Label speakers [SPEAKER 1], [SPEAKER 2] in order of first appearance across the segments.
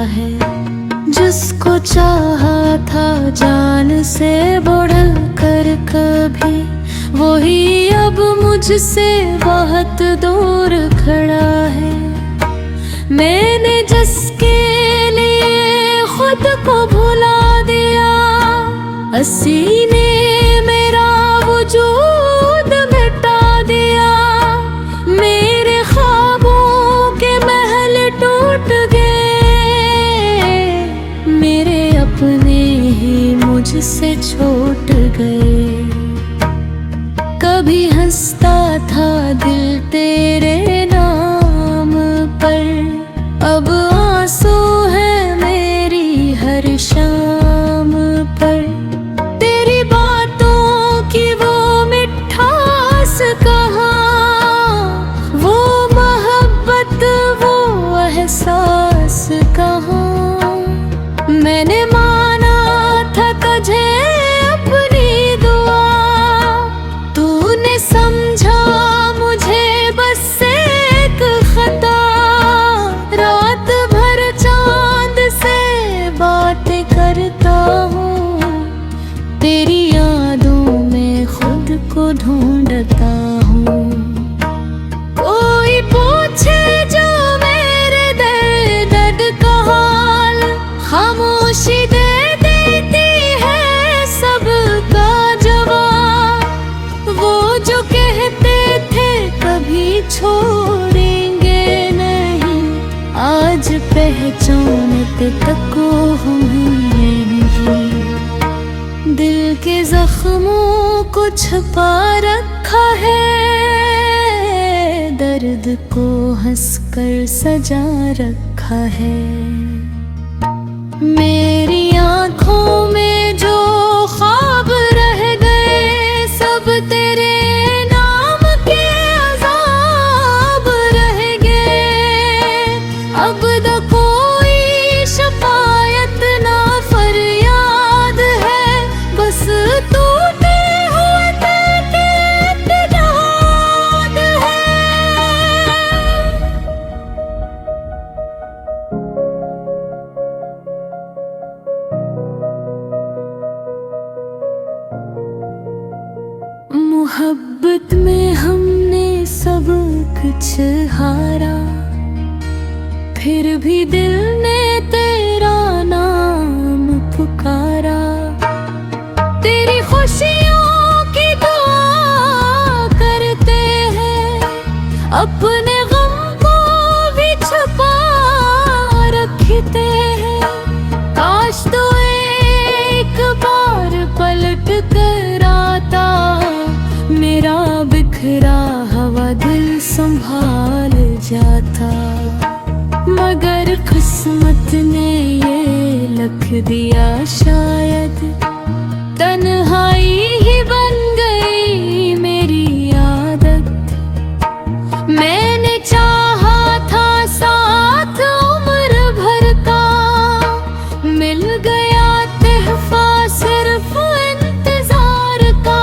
[SPEAKER 1] है। जिसको चाहा था जान से बढ़ कर कभी, वही अब मुझसे बहुत दूर खड़ा है। मैंने जिसके लिए खुद को भुला दिया, हंसी ने मेरा वजूद मिटा दिया। मेरे ख्वाबों के महल टूट गए, मेरे अपने ही मुझसे छूट गए। कभी हंसता था दिल तेरे नाम पर, अब आंसू है मेरी हर शाम पर। तेरी बातों की वो मिठास कहाँ, वो मोहब्बत वो एहसास कहाँ। मैंने माना था तुझे अपनी दुआ, तूने समझा मुझे बस एक खता। रात भर चांद से बातें करता हूँ, तेरी यादों में खुद को ढूंढता हूँ। कोई पूछे जो मेरे दर्द का हाल, खामोशी दे देती है सबका जवाब। वो जो कहते थे कभी छोड़ेंगे नहीं, आज पहचानते तक हमें नहीं। दिल के जख्मों को छुपा रखा है, दर्द को हंसकर सजा रखा है। मेरी आँखों में जो ख्वाब रह गए, सब तेरे नाम के अज़ाब रह गए। अब तो कोई शफायत ना फरियाद है, बस टूटे हुए दिल के इत्तेजाद है। मोहब्बत में हमने सब कुछ हारा, फिर भी दिल ने तेरा नाम पुकारा। तेरी खुशियों की दुआ करते हैं, अपने गम को भी छुपा रखते हैं। काश तो एक बार पलट कर आता, मेरा बिखरा हुआ दिल संभाल जाता। मगर किस्मत ने ये लिख दिया शायद, तन्हाई ही बन गई मेरी आदत। मैंने चाहा था साथ उम्र भर का, मिल गया तोहफा सिर्फ इंतजार का।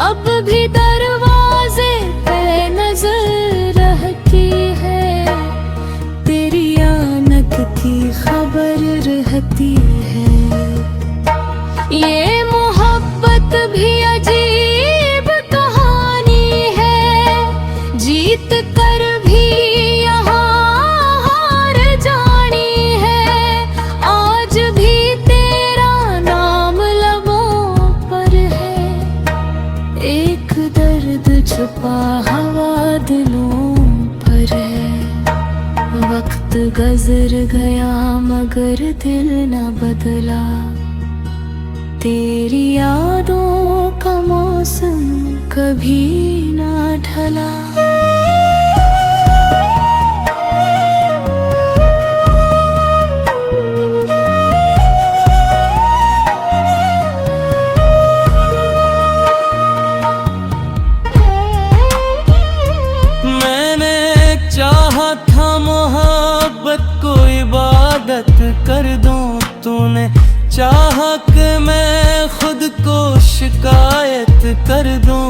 [SPEAKER 1] अब भी दरवाजे पे नजर रहती है, तेरी आनत की खबर रहती है। ये मोहब्बत भी अजीब कहानी है, जीत कर भी यहाँ हार जानी है। आज भी तेरा नाम लबों पर है, एक दर्द छुपा हुआ दिलों पर है। वक्त गुजर गया मगर दिल न बदला, तेरी यादों का मौसम कभी ना ढला।
[SPEAKER 2] कर दूं, तूने चाहा कि मैं खुद को शिकायत कर दूं।